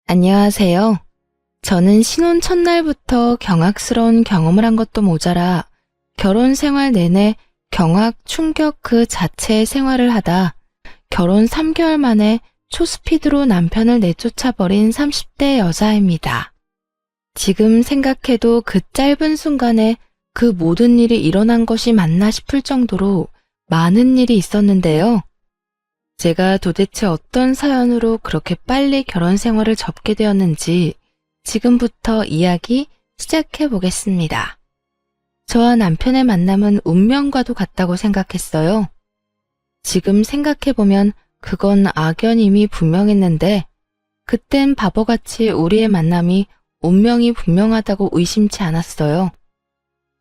안녕하세요. 저는 신혼 첫날부터 경악스러운 경험을 한 것도 모자라 결혼 생활 내내 경악, 충격 그 자체의 생활을 하다 결혼 3개월 만에 초스피드로 남편을 내쫓아버린 30대 여자입니다. 지금 생각해도 그 짧은 순간에 그 모든 일이 일어난 것이 맞나 싶을 정도로 많은 일이 있었는데요. 제가 도대체 어떤 사연으로 그렇게 빨리 결혼 생활을 접게 되었는지 지금부터 이야기 시작해 보겠습니다. 저와 남편의 만남은 운명과도 같다고 생각했어요. 지금 생각해 보면 그건 악연임이 분명했는데 그땐 바보같이 우리의 만남이 운명이 분명하다고 의심치 않았어요.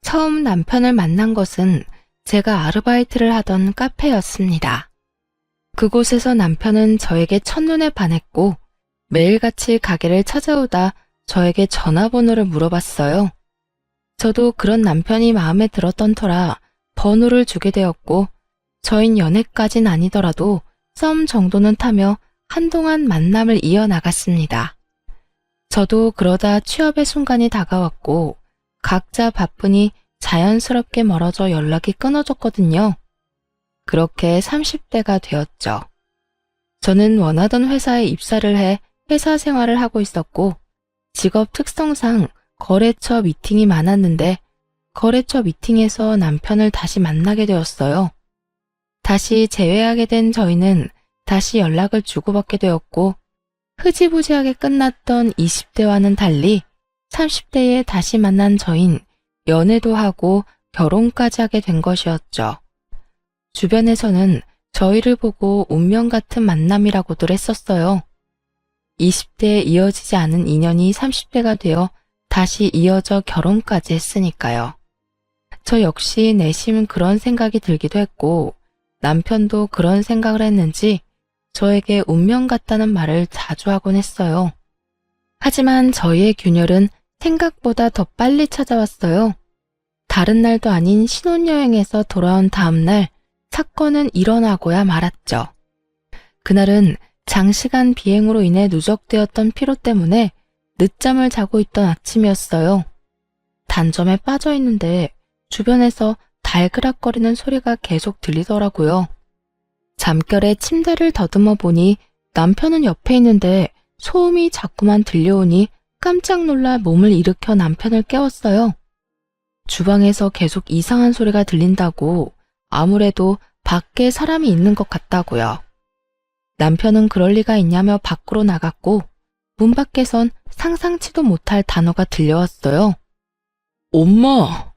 처음 남편을 만난 것은 제가 아르바이트를 하던 카페였습니다. 그곳에서 남편은 저에게 첫눈에 반했고 매일같이 가게를 찾아오다 저에게 전화번호를 물어봤어요. 저도 그런 남편이 마음에 들었던 터라 번호를 주게 되었고 저흰 연애까진 아니더라도 썸 정도는 타며 한동안 만남을 이어나갔습니다. 저도 그러다 취업의 순간이 다가왔고 각자 바쁘니 자연스럽게 멀어져 연락이 끊어졌거든요. 그렇게 30대가 되었죠. 저는 원하던 회사에 입사를 해 회사 생활을 하고 있었고 직업 특성상 거래처 미팅이 많았는데 거래처 미팅에서 남편을 다시 만나게 되었어요. 다시 재회하게 된 저희는 다시 연락을 주고받게 되었고 흐지부지하게 끝났던 20대와는 달리 30대에 다시 만난 저흰 연애도 하고 결혼까지 하게 된 것이었죠. 주변에서는 저희를 보고 운명 같은 만남이라고들 했었어요. 20대에 이어지지 않은 인연이 30대가 되어 다시 이어져 결혼까지 했으니까요. 저 역시 내심 그런 생각이 들기도 했고 남편도 그런 생각을 했는지 저에게 운명 같다는 말을 자주 하곤 했어요. 하지만 저희의 균열은 생각보다 더 빨리 찾아왔어요. 다른 날도 아닌 신혼여행에서 돌아온 다음 날 사건은 일어나고야 말았죠. 그날은 장시간 비행으로 인해 누적되었던 피로 때문에 늦잠을 자고 있던 아침이었어요. 단점에 빠져 있는데 주변에서 달그락거리는 소리가 계속 들리더라고요. 잠결에 침대를 더듬어 보니 남편은 옆에 있는데 소음이 자꾸만 들려오니 깜짝 놀라 몸을 일으켜 남편을 깨웠어요. 주방에서 계속 이상한 소리가 들린다고 아무래도 밖에 사람이 있는 것 같다고요. 남편은 그럴 리가 있냐며 밖으로 나갔고 문 밖에선 상상치도 못할 단어가 들려왔어요. 엄마!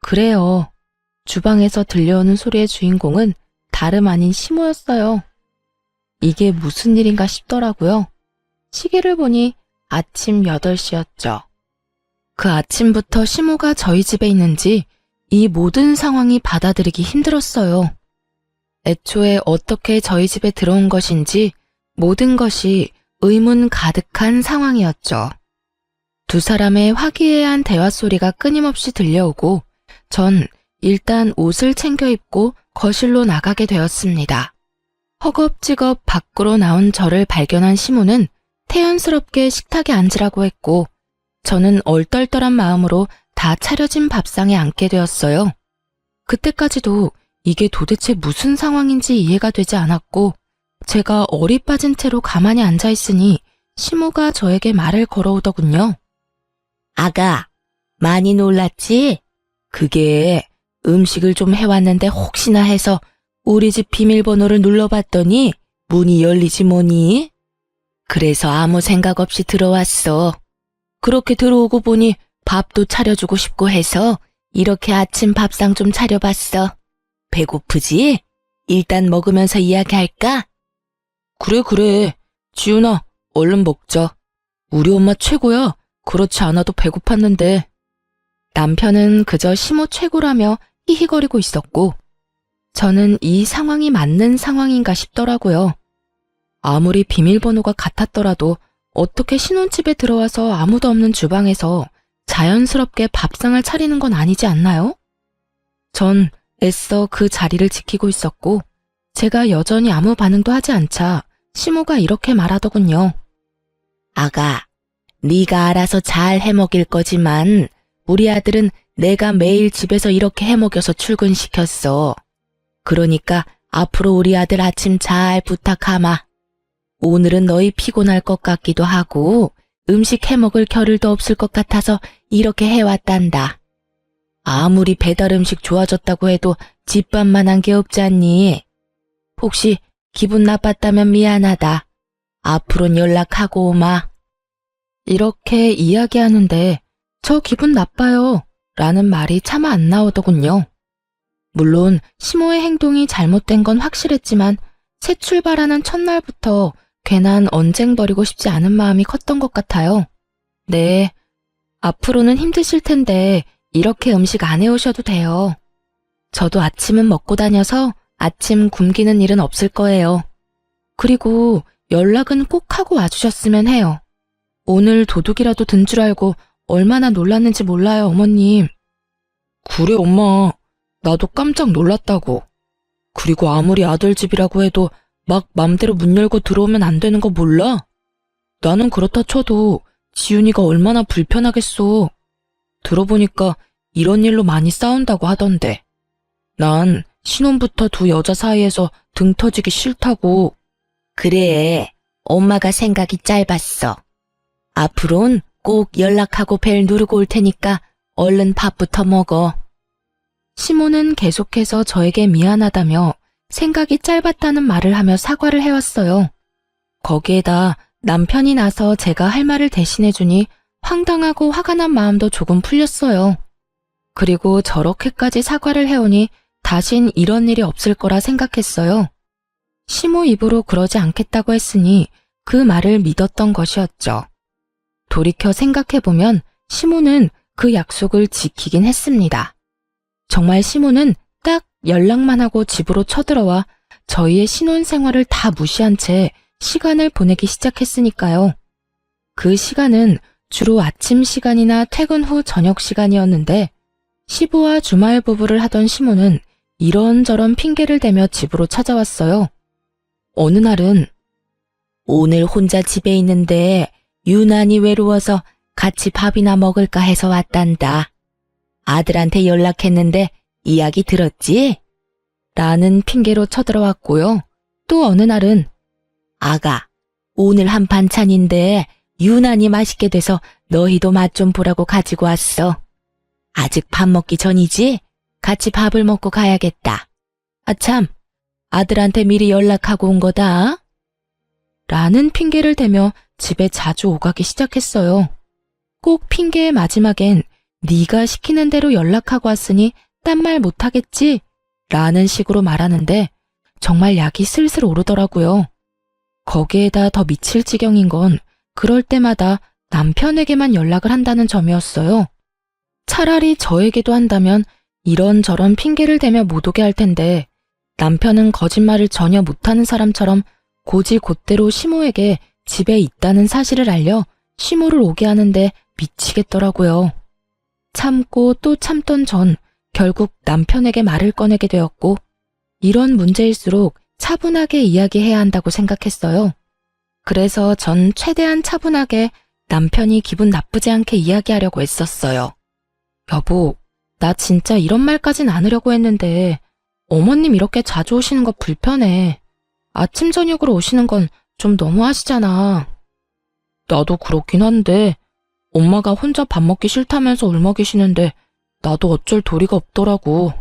그래요. 주방에서 들려오는 소리의 주인공은 다름 아닌 시모였어요. 이게 무슨 일인가 싶더라고요. 시계를 보니 아침 8시였죠. 그 아침부터 시모가 저희 집에 있는지 이 모든 상황이 받아들이기 힘들었어요. 애초에 어떻게 저희 집에 들어온 것인지 모든 것이 의문 가득한 상황이었죠. 두 사람의 화기애애한 대화 소리가 끊임없이 들려오고 전 일단 옷을 챙겨 입고 거실로 나가게 되었습니다. 허겁지겁 밖으로 나온 저를 발견한 시모는 태연스럽게 식탁에 앉으라고 했고 저는 얼떨떨한 마음으로 다 차려진 밥상에 앉게 되었어요. 그때까지도 이게 도대체 무슨 상황인지 이해가 되지 않았고 제가 얼이 빠진 채로 가만히 앉아있으니 시모가 저에게 말을 걸어오더군요. 아가, 많이 놀랐지? 그게 음식을 좀 해왔는데 혹시나 해서 우리 집 비밀번호를 눌러봤더니 문이 열리지 뭐니? 그래서 아무 생각 없이 들어왔어. 그렇게 들어오고 보니 밥도 차려주고 싶고 해서 이렇게 아침 밥상 좀 차려봤어. 배고프지? 일단 먹으면서 이야기할까? 그래. 지훈아, 얼른 먹자. 우리 엄마 최고야. 그렇지 않아도 배고팠는데. 남편은 그저 시모 최고라며 히히거리고 있었고 저는 이 상황이 맞는 상황인가 싶더라고요. 아무리 비밀번호가 같았더라도 어떻게 신혼집에 들어와서 아무도 없는 주방에서 자연스럽게 밥상을 차리는 건 아니지 않나요? 전 애써 그 자리를 지키고 있었고 제가 여전히 아무 반응도 하지 않자 시모가 이렇게 말하더군요. 아가, 네가 알아서 잘 해먹일 거지만 우리 아들은 내가 매일 집에서 이렇게 해먹여서 출근시켰어. 그러니까 앞으로 우리 아들 아침 잘 부탁하마. 오늘은 너희 피곤할 것 같기도 하고 음식 해먹을 겨를도 없을 것 같아서 이렇게 해왔단다. 아무리 배달 음식 좋아졌다고 해도 집밥만한 게 없지 않니? 혹시 기분 나빴다면 미안하다. 앞으론 연락하고 오마. 이렇게 이야기하는데 저 기분 나빠요 라는 말이 차마 안 나오더군요. 물론 시모의 행동이 잘못된 건 확실했지만 새 출발하는 첫날부터 괜한 언쟁 벌이고 싶지 않은 마음이 컸던 것 같아요. 네, 앞으로는 힘드실 텐데 이렇게 음식 안 해오셔도 돼요. 저도 아침은 먹고 다녀서 아침 굶기는 일은 없을 거예요. 그리고 연락은 꼭 하고 와주셨으면 해요. 오늘 도둑이라도 든 줄 알고 얼마나 놀랐는지 몰라요, 어머님. 그래, 엄마. 나도 깜짝 놀랐다고. 그리고 아무리 아들 집이라고 해도 막 맘대로 문 열고 들어오면 안 되는 거 몰라? 나는 그렇다 쳐도 지훈이가 얼마나 불편하겠어. 들어보니까 이런 일로 많이 싸운다고 하던데. 난 신혼부터 두 여자 사이에서 등 터지기 싫다고. 그래, 엄마가 생각이 짧았어. 앞으론 꼭 연락하고 벨 누르고 올 테니까 얼른 밥부터 먹어. 시모는 계속해서 저에게 미안하다며 생각이 짧았다는 말을 하며 사과를 해왔어요. 거기에다 남편이 나서 제가 할 말을 대신해주니 황당하고 화가 난 마음도 조금 풀렸어요. 그리고 저렇게까지 사과를 해오니 다신 이런 일이 없을 거라 생각했어요. 시모 입으로 그러지 않겠다고 했으니 그 말을 믿었던 것이었죠. 돌이켜 생각해보면 시모는 그 약속을 지키긴 했습니다. 정말 시모는 딱 연락만 하고 집으로 쳐들어와 저희의 신혼생활을 다 무시한 채 시간을 보내기 시작했으니까요. 그 시간은 주로 아침 시간이나 퇴근 후 저녁 시간이었는데 시부와 주말 부부를 하던 시모는 이런저런 핑계를 대며 집으로 찾아왔어요. 어느 날은 오늘 혼자 집에 있는데 유난히 외로워서 같이 밥이나 먹을까 해서 왔단다. 아들한테 연락했는데 이야기 들었지? 라는 핑계로 쳐들어왔고요. 또 어느 날은 아가, 오늘 한 반찬인데 유난히 맛있게 돼서 너희도 맛 좀 보라고 가지고 왔어. 아직 밥 먹기 전이지? 같이 밥을 먹고 가야겠다. 아참, 아들한테 미리 연락하고 온 거다. 라는 핑계를 대며 집에 자주 오가기 시작했어요. 꼭 핑계의 마지막엔 네가 시키는 대로 연락하고 왔으니 딴 말 못하겠지? 라는 식으로 말하는데 정말 약이 슬슬 오르더라고요. 거기에다 더 미칠 지경인 건 그럴 때마다 남편에게만 연락을 한다는 점이었어요. 차라리 저에게도 한다면 이런저런 핑계를 대며 못 오게 할 텐데 남편은 거짓말을 전혀 못하는 사람처럼 고지곧대로 시모에게 집에 있다는 사실을 알려 시모를 오게 하는데 미치겠더라고요. 참고 또 참던 전 결국 남편에게 말을 꺼내게 되었고 이런 문제일수록 차분하게 이야기해야 한다고 생각했어요. 그래서 전 최대한 차분하게 남편이 기분 나쁘지 않게 이야기하려고 애썼어요. 여보, 나 진짜 이런 말까진 않으려고 했는데 어머님 이렇게 자주 오시는 거 불편해. 아침 저녁으로 오시는 건 좀 너무하시잖아. 나도 그렇긴 한데 엄마가 혼자 밥 먹기 싫다면서 울먹이시는데 나도 어쩔 도리가 없더라고.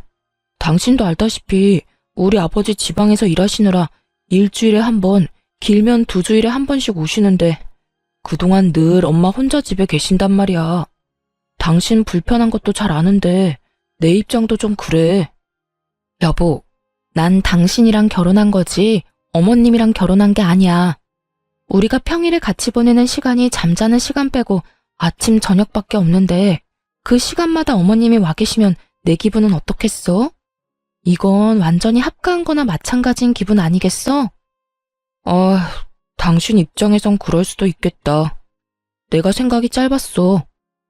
당신도 알다시피 우리 아버지 지방에서 일하시느라 일주일에 한 번, 길면 2주일에 한 번씩 오시는데 그동안 늘 엄마 혼자 집에 계신단 말이야. 당신 불편한 것도 잘 아는데 내 입장도 좀 그래. 여보, 난 당신이랑 결혼한 거지 어머님이랑 결혼한 게 아니야. 우리가 평일에 같이 보내는 시간이 잠자는 시간 빼고 아침 저녁밖에 없는데 그 시간마다 어머님이 와 계시면 내 기분은 어떻겠어? 이건 완전히 합가한 거나 마찬가지인 기분 아니겠어? 당신 입장에선 그럴 수도 있겠다. 내가 생각이 짧았어.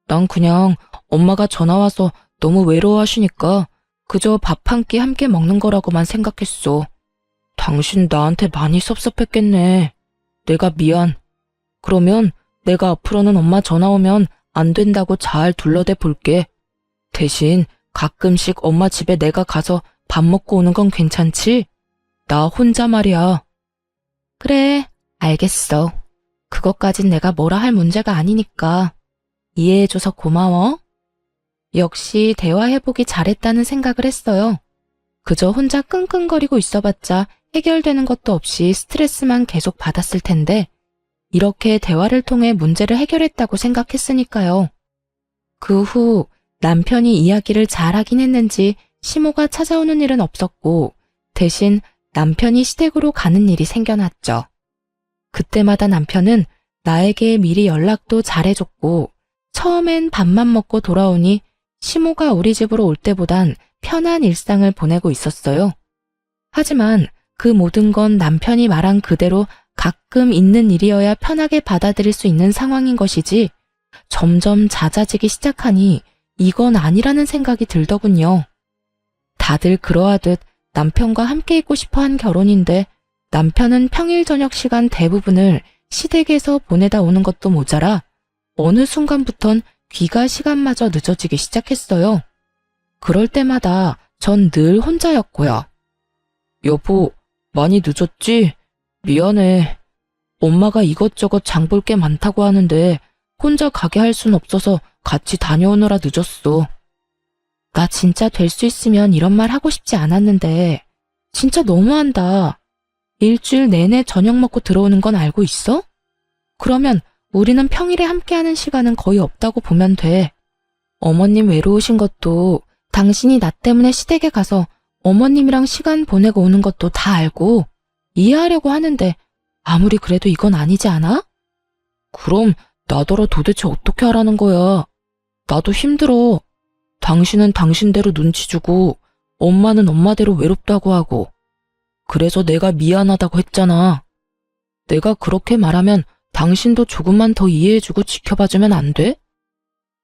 난 그냥 엄마가 전화와서 너무 외로워하시니까 그저 밥 한 끼 함께 먹는 거라고만 생각했어. 당신 나한테 많이 섭섭했겠네. 내가 미안. 그러면 내가 앞으로는 엄마 전화 오면 안 된다고 잘 둘러대 볼게. 대신 가끔씩 엄마 집에 내가 가서 밥 먹고 오는 건 괜찮지? 나 혼자 말이야. 그래, 알겠어. 그것까진 내가 뭐라 할 문제가 아니니까. 이해해줘서 고마워. 역시 대화해보기 잘했다는 생각을 했어요. 그저 혼자 끙끙거리고 있어봤자 해결되는 것도 없이 스트레스만 계속 받았을 텐데 이렇게 대화를 통해 문제를 해결했다고 생각했으니까요. 그 후 남편이 이야기를 잘하긴 했는지 시모가 찾아오는 일은 없었고 대신 남편이 시댁으로 가는 일이 생겨났죠. 그때마다 남편은 나에게 미리 연락도 잘해줬고 처음엔 밥만 먹고 돌아오니 시모가 우리 집으로 올 때보단 편한 일상을 보내고 있었어요. 하지만 그 모든 건 남편이 말한 그대로 가끔 있는 일이어야 편하게 받아들일 수 있는 상황인 것이지 점점 잦아지기 시작하니 이건 아니라는 생각이 들더군요. 다들 그러하듯 남편과 함께 있고 싶어 한 결혼인데 남편은 평일 저녁 시간 대부분을 시댁에서 보내다 오는 것도 모자라 어느 순간부턴 귀가 시간마저 늦어지기 시작했어요. 그럴 때마다 전 늘 혼자였고요. 여보, 많이 늦었지? 미안해. 엄마가 이것저것 장볼 게 많다고 하는데 혼자 가게 할 순 없어서 같이 다녀오느라 늦었어. 나 진짜 될 수 있으면 이런 말 하고 싶지 않았는데 진짜 너무한다. 일주일 내내 저녁 먹고 들어오는 건 알고 있어? 그러면 우리는 평일에 함께하는 시간은 거의 없다고 보면 돼. 어머님 외로우신 것도 당신이 나 때문에 시댁에 가서 어머님이랑 시간 보내고 오는 것도 다 알고 이해하려고 하는데 아무리 그래도 이건 아니지 않아? 그럼 나더러 도대체 어떻게 하라는 거야? 나도 힘들어. 당신은 당신대로 눈치 주고 엄마는 엄마대로 외롭다고 하고 그래서 내가 미안하다고 했잖아. 내가 그렇게 말하면 당신도 조금만 더 이해해주고 지켜봐주면 안 돼?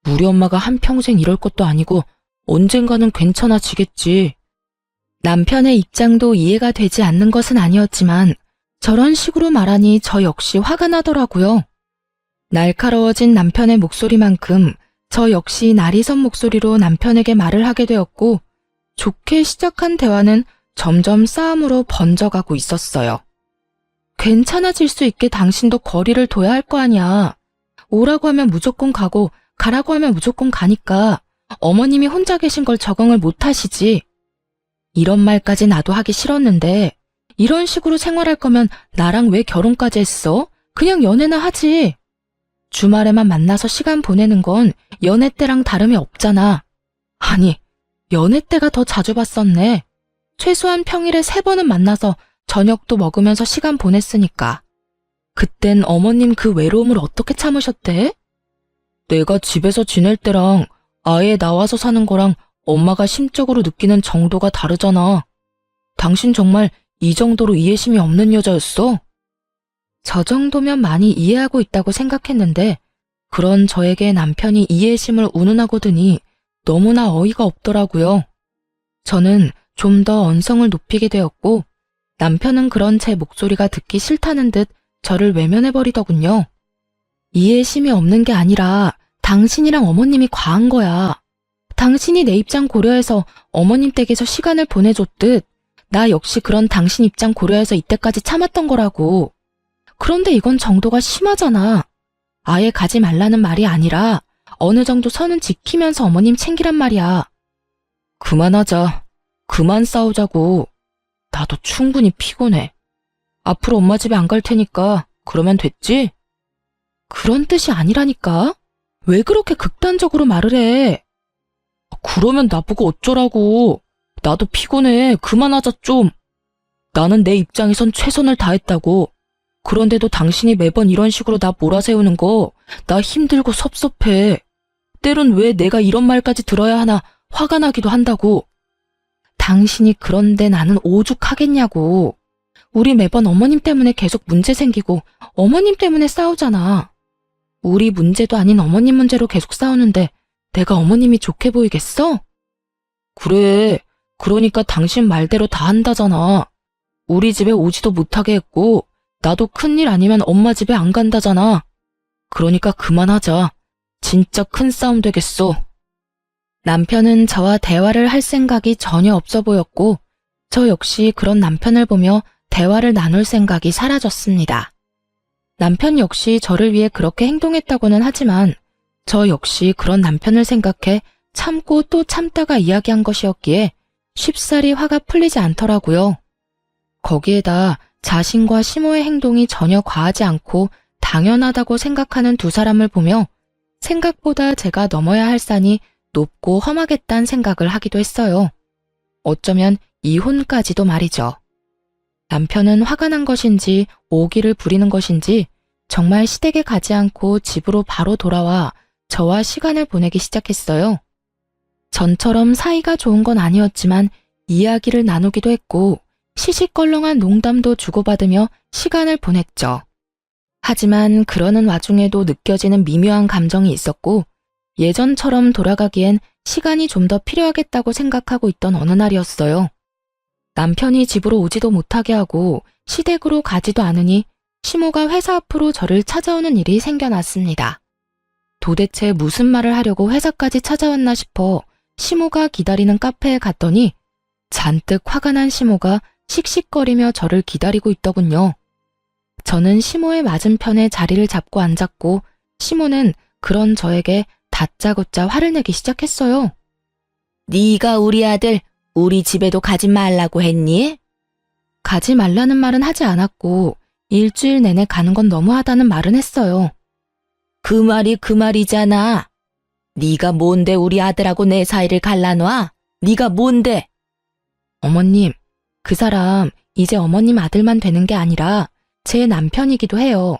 우리 엄마가 한평생 이럴 것도 아니고 언젠가는 괜찮아지겠지. 남편의 입장도 이해가 되지 않는 것은 아니었지만 저런 식으로 말하니 저 역시 화가 나더라고요. 날카로워진 남편의 목소리만큼 저 역시 날이선 목소리로 남편에게 말을 하게 되었고 좋게 시작한 대화는 점점 싸움으로 번져가고 있었어요. 괜찮아질 수 있게 당신도 거리를 둬야 할 거 아니야. 오라고 하면 무조건 가고 가라고 하면 무조건 가니까 어머님이 혼자 계신 걸 적응을 못 하시지. 이런 말까지 나도 하기 싫었는데 이런 식으로 생활할 거면 나랑 왜 결혼까지 했어? 그냥 연애나 하지. 주말에만 만나서 시간 보내는 건 연애 때랑 다름이 없잖아. 아니, 연애 때가 더 자주 봤었네. 최소한 평일에 3번은 만나서 저녁도 먹으면서 시간 보냈으니까. 그땐 어머님 그 외로움을 어떻게 참으셨대? 내가 집에서 지낼 때랑 아예 나와서 사는 거랑 엄마가 심적으로 느끼는 정도가 다르잖아. 당신 정말 이 정도로 이해심이 없는 여자였어? 저 정도면 많이 이해하고 있다고 생각했는데 그런 저에게 남편이 이해심을 운운하고 드니 너무나 어이가 없더라고요. 저는 좀 더 언성을 높이게 되었고 남편은 그런 제 목소리가 듣기 싫다는 듯 저를 외면해버리더군요. 이해심이 없는 게 아니라 당신이랑 어머님이 과한 거야. 당신이 내 입장 고려해서 어머님 댁에서 시간을 보내줬듯 나 역시 그런 당신 입장 고려해서 이때까지 참았던 거라고. 그런데 이건 정도가 심하잖아. 아예 가지 말라는 말이 아니라 어느 정도 선은 지키면서 어머님 챙기란 말이야. 그만하자. 그만 싸우자고. 나도 충분히 피곤해. 앞으로 엄마 집에 안 갈 테니까 그러면 됐지? 그런 뜻이 아니라니까. 왜 그렇게 극단적으로 말을 해? 그러면 나보고 어쩌라고. 나도 피곤해. 그만하자 좀. 나는 내 입장에선 최선을 다했다고. 그런데도 당신이 매번 이런 식으로 나 몰아세우는 거 나 힘들고 섭섭해. 때론 왜 내가 이런 말까지 들어야 하나 화가 나기도 한다고. 당신이 그런데 나는 오죽하겠냐고. 우리 매번 어머님 때문에 계속 문제 생기고 어머님 때문에 싸우잖아. 우리 문제도 아닌 어머님 문제로 계속 싸우는데 내가 어머님이 좋게 보이겠어? 그래. 그러니까 당신 말대로 다 한다잖아. 우리 집에 오지도 못하게 했고 나도 큰일 아니면 엄마 집에 안 간다잖아. 그러니까 그만하자. 진짜 큰 싸움 되겠어. 남편은 저와 대화를 할 생각이 전혀 없어 보였고, 저 역시 그런 남편을 보며 대화를 나눌 생각이 사라졌습니다. 남편 역시 저를 위해 그렇게 행동했다고는 하지만, 저 역시 그런 남편을 생각해 참고 또 참다가 이야기한 것이었기에 쉽사리 화가 풀리지 않더라고요. 거기에다 자신과 시모의 행동이 전혀 과하지 않고 당연하다고 생각하는 두 사람을 보며 생각보다 제가 넘어야 할 산이 높고 험하겠다는 생각을 하기도 했어요. 어쩌면 이혼까지도 말이죠. 남편은 화가 난 것인지 오기를 부리는 것인지 정말 시댁에 가지 않고 집으로 바로 돌아와 저와 시간을 보내기 시작했어요. 전처럼 사이가 좋은 건 아니었지만 이야기를 나누기도 했고 시시껄렁한 농담도 주고받으며 시간을 보냈죠. 하지만 그러는 와중에도 느껴지는 미묘한 감정이 있었고 예전처럼 돌아가기엔 시간이 좀 더 필요하겠다고 생각하고 있던 어느 날이었어요. 남편이 집으로 오지도 못하게 하고 시댁으로 가지도 않으니 시모가 회사 앞으로 저를 찾아오는 일이 생겨났습니다. 도대체 무슨 말을 하려고 회사까지 찾아왔나 싶어 시모가 기다리는 카페에 갔더니 잔뜩 화가 난 시모가 씩씩거리며 저를 기다리고 있더군요. 저는 시모의 맞은편에 자리를 잡고 앉았고 시모는 그런 저에게 다짜고짜 화를 내기 시작했어요. 네가 우리 아들 우리 집에도 가지 말라고 했니? 가지 말라는 말은 하지 않았고 일주일 내내 가는 건 너무하다는 말은 했어요. 그 말이 그 말이잖아. 네가 뭔데 우리 아들하고 내 사이를 갈라놔? 네가 뭔데? 어머님, 그 사람 이제 어머님 아들만 되는 게 아니라 제 남편이기도 해요.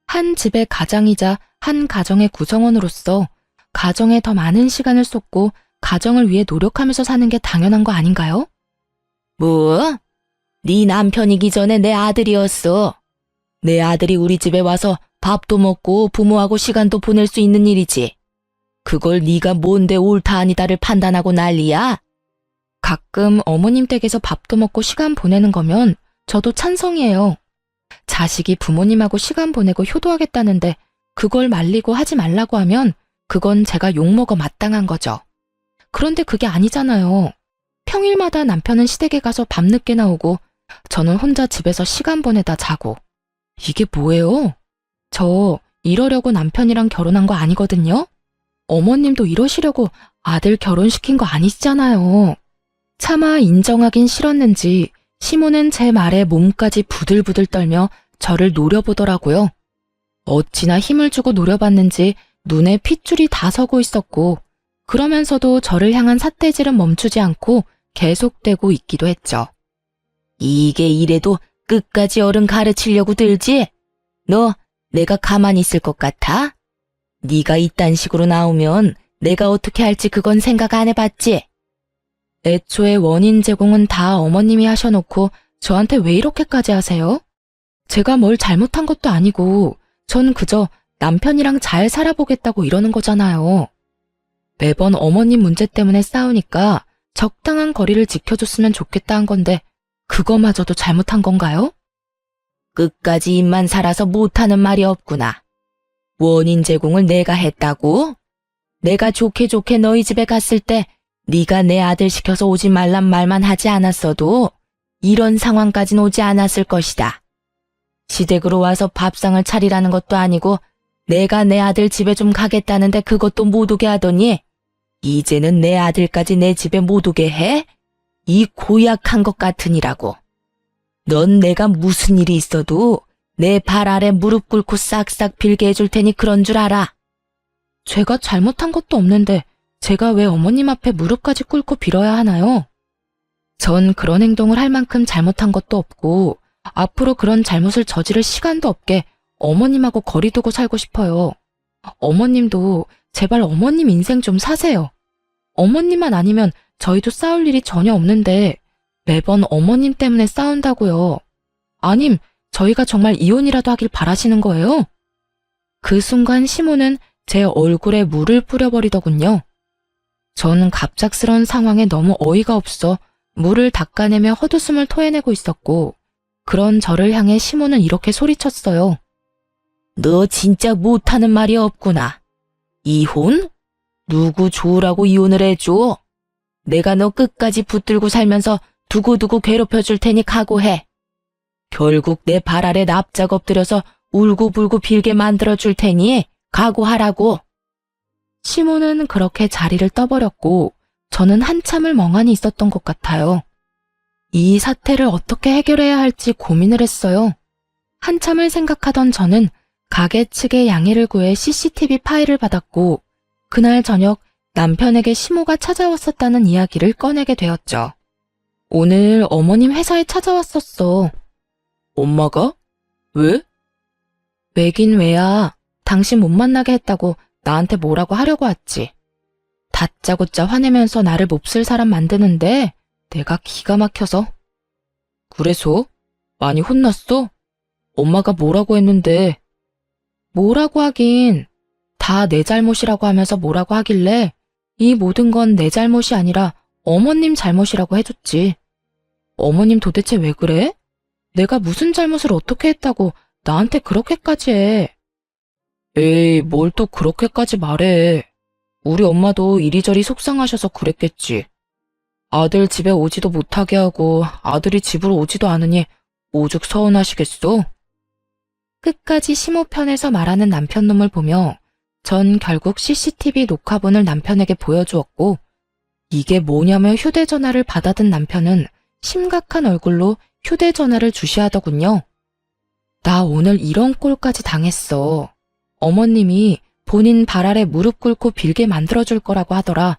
한 집의 가장이자 한 가정의 구성원으로서 가정에 더 많은 시간을 쏟고 가정을 위해 노력하면서 사는 게 당연한 거 아닌가요? 뭐? 네 남편이기 전에 내 아들이었어. 내 아들이 우리 집에 와서 밥도 먹고 부모하고 시간도 보낼 수 있는 일이지. 그걸 네가 뭔데 옳다 아니다를 판단하고 난리야? 가끔 어머님 댁에서 밥도 먹고 시간 보내는 거면 저도 찬성이에요. 자식이 부모님하고 시간 보내고 효도하겠다는데 그걸 말리고 하지 말라고 하면 그건 제가 욕먹어 마땅한 거죠. 그런데 그게 아니잖아요. 평일마다 남편은 시댁에 가서 밤늦게 나오고 저는 혼자 집에서 시간 보내다 자고. 이게 뭐예요? 저 이러려고 남편이랑 결혼한 거 아니거든요? 어머님도 이러시려고 아들 결혼시킨 거 아니시잖아요. 차마 인정하긴 싫었는지 시모는 제 말에 몸까지 부들부들 떨며 저를 노려보더라고요. 어찌나 힘을 주고 노려봤는지 눈에 핏줄이 다 서고 있었고 그러면서도 저를 향한 삿대질은 멈추지 않고 계속되고 있기도 했죠. 이게 이래도 끝까지 어른 가르치려고 들지? 너 내가 가만히 있을 것 같아? 네가 이딴 식으로 나오면 내가 어떻게 할지 그건 생각 안 해봤지? 애초에 원인 제공은 다 어머님이 하셔놓고 저한테 왜 이렇게까지 하세요? 제가 뭘 잘못한 것도 아니고 전 그저 남편이랑 잘 살아보겠다고 이러는 거잖아요. 매번 어머님 문제 때문에 싸우니까 적당한 거리를 지켜줬으면 좋겠다 한 건데 그거마저도 잘못한 건가요? 끝까지 입만 살아서 못하는 말이 없구나. 원인 제공을 내가 했다고? 내가 좋게 좋게 너희 집에 갔을 때 네가 내 아들 시켜서 오지 말란 말만 하지 않았어도 이런 상황까진 오지 않았을 것이다. 시댁으로 와서 밥상을 차리라는 것도 아니고 내가 내 아들 집에 좀 가겠다는데 그것도 못 오게 하더니 이제는 내 아들까지 내 집에 못 오게 해? 이 고약한 것 같으니라고. 넌 내가 무슨 일이 있어도 내 발 아래 무릎 꿇고 싹싹 빌게 해줄 테니 그런 줄 알아. 제가 잘못한 것도 없는데 제가 왜 어머님 앞에 무릎까지 꿇고 빌어야 하나요? 전 그런 행동을 할 만큼 잘못한 것도 없고 앞으로 그런 잘못을 저지를 시간도 없게 어머님하고 거리 두고 살고 싶어요. 어머님도 제발 어머님 인생 좀 사세요. 어머님만 아니면 저희도 싸울 일이 전혀 없는데 매번 어머님 때문에 싸운다고요. 아님 저희가 정말 이혼이라도 하길 바라시는 거예요? 그 순간 시모는 제 얼굴에 물을 뿌려버리더군요. 저는 갑작스러운 상황에 너무 어이가 없어 물을 닦아내며 헛웃음을 토해내고 있었고 그런 저를 향해 시모는 이렇게 소리쳤어요. 너 진짜 못하는 말이 없구나. 이혼? 누구 좋으라고 이혼을 해줘? 내가 너 끝까지 붙들고 살면서 두고두고 괴롭혀줄 테니 각오해. 결국 내 발 아래 납작 엎드려서 울고불고 빌게 만들어줄 테니 각오하라고. 시몬은 그렇게 자리를 떠버렸고 저는 한참을 멍하니 있었던 것 같아요. 이 사태를 어떻게 해결해야 할지 고민을 했어요. 한참을 생각하던 저는 가게 측의 양해를 구해 CCTV 파일을 받았고 그날 저녁 남편에게 시모가 찾아왔었다는 이야기를 꺼내게 되었죠. 오늘 어머님 회사에 찾아왔었어. 엄마가? 왜? 왜긴 왜야. 당신 못 만나게 했다고 나한테 뭐라고 하려고 왔지. 다짜고짜 화내면서 나를 몹쓸 사람 만드는데 내가 기가 막혀서. 그래서? 많이 혼났어? 엄마가 뭐라고 했는데. 뭐라고 하긴. 다 내 잘못이라고 하면서 뭐라고 하길래 이 모든 건 내 잘못이 아니라 어머님 잘못이라고 해줬지. 어머님 도대체 왜 그래? 내가 무슨 잘못을 어떻게 했다고 나한테 그렇게까지 해. 에이, 뭘 또 그렇게까지 말해. 우리 엄마도 이리저리 속상하셔서 그랬겠지. 아들 집에 오지도 못하게 하고 아들이 집으로 오지도 않으니 오죽 서운하시겠어? 끝까지 시모 편에서 말하는 남편놈을 보며 전 결국 CCTV 녹화본을 남편에게 보여주었고 이게 뭐냐며 휴대전화를 받아든 남편은 심각한 얼굴로 휴대전화를 주시하더군요. 나 오늘 이런 꼴까지 당했어. 어머님이 본인 발 아래 무릎 꿇고 빌게 만들어줄 거라고 하더라.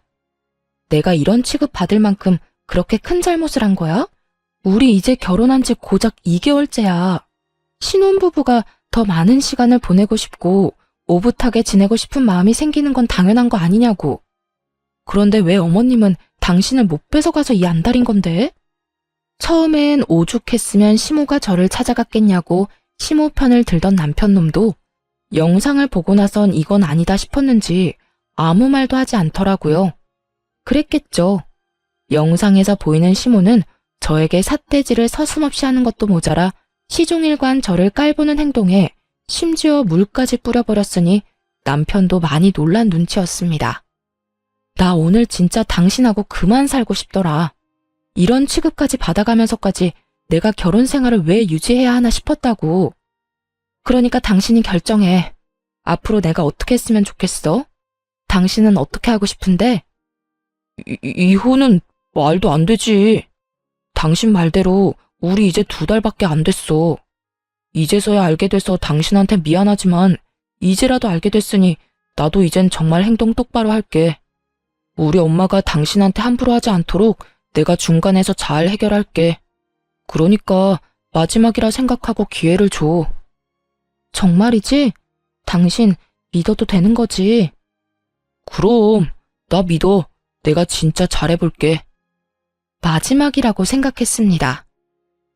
내가 이런 취급 받을 만큼 그렇게 큰 잘못을 한 거야? 우리 이제 결혼한 지 고작 2개월째야. 신혼부부가 더 많은 시간을 보내고 싶고 오붓하게 지내고 싶은 마음이 생기는 건 당연한 거 아니냐고. 그런데 왜 어머님은 당신을 못 뺏어가서 이 안달인 건데? 처음엔 오죽했으면 시모가 저를 찾아갔겠냐고 시모 편을 들던 남편놈도 영상을 보고 나선 이건 아니다 싶었는지 아무 말도 하지 않더라고요. 그랬겠죠. 영상에서 보이는 시모는 저에게 삿대질을 서슴없이 하는 것도 모자라 시종일관 저를 깔보는 행동에 심지어 물까지 뿌려버렸으니 남편도 많이 놀란 눈치였습니다. 나 오늘 진짜 당신하고 그만 살고 싶더라. 이런 취급까지 받아가면서까지 내가 결혼 생활을 왜 유지해야 하나 싶었다고. 그러니까 당신이 결정해. 앞으로 내가 어떻게 했으면 좋겠어? 당신은 어떻게 하고 싶은데? 이혼은 말도 안 되지. 당신 말대로 우리 이제 2달밖에 안 됐어. 이제서야 알게 돼서 당신한테 미안하지만 이제라도 알게 됐으니 나도 이젠 정말 행동 똑바로 할게. 우리 엄마가 당신한테 함부로 하지 않도록 내가 중간에서 잘 해결할게. 그러니까 마지막이라 생각하고 기회를 줘. 정말이지? 당신 믿어도 되는 거지? 그럼 나 믿어. 내가 진짜 잘해볼게. 마지막이라고 생각했습니다.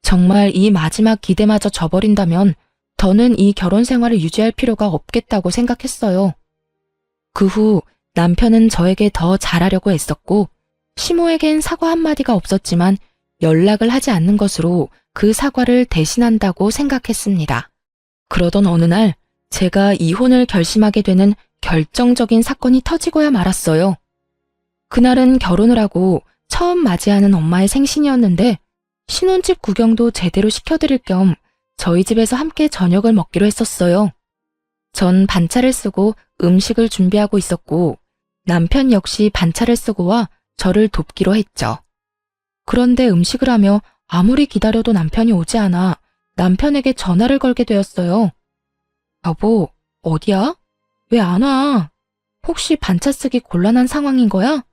정말 이 마지막 기대마저 저버린다면 더는 이 결혼 생활을 유지할 필요가 없겠다고 생각했어요. 그 후 남편은 저에게 더 잘하려고 애썼고 시모에겐 사과 한마디가 없었지만 연락을 하지 않는 것으로 그 사과를 대신한다고 생각했습니다. 그러던 어느 날 제가 이혼을 결심하게 되는 결정적인 사건이 터지고야 말았어요. 그날은 결혼을 하고 처음 맞이하는 엄마의 생신이었는데 신혼집 구경도 제대로 시켜드릴 겸 저희 집에서 함께 저녁을 먹기로 했었어요. 전 반차를 쓰고 음식을 준비하고 있었고 남편 역시 반차를 쓰고 와 저를 돕기로 했죠. 그런데 음식을 하며 아무리 기다려도 남편이 오지 않아 남편에게 전화를 걸게 되었어요. 여보, 어디야? 왜 안 와? 혹시 반차 쓰기 곤란한 상황인 거야?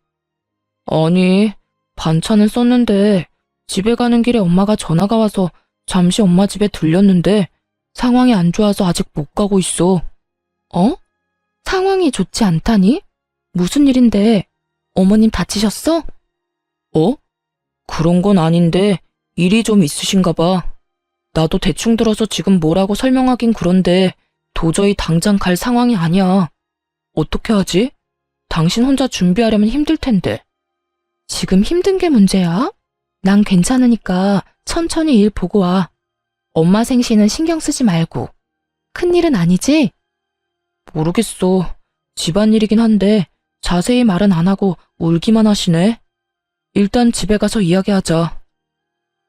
아니, 반차는 썼는데 집에 가는 길에 엄마가 전화가 와서 잠시 엄마 집에 들렸는데 상황이 안 좋아서 아직 못 가고 있어. 어? 상황이 좋지 않다니? 무슨 일인데? 어머님 다치셨어? 어? 그런 건 아닌데 일이 좀 있으신가 봐. 나도 대충 들어서 지금 뭐라고 설명하긴 그런데 도저히 당장 갈 상황이 아니야. 어떻게 하지? 당신 혼자 준비하려면 힘들 텐데. 지금 힘든 게 문제야? 난 괜찮으니까 천천히 일 보고 와. 엄마 생신은 신경 쓰지 말고. 큰일은 아니지? 모르겠어. 집안일이긴 한데 자세히 말은 안 하고 울기만 하시네. 일단 집에 가서 이야기하자.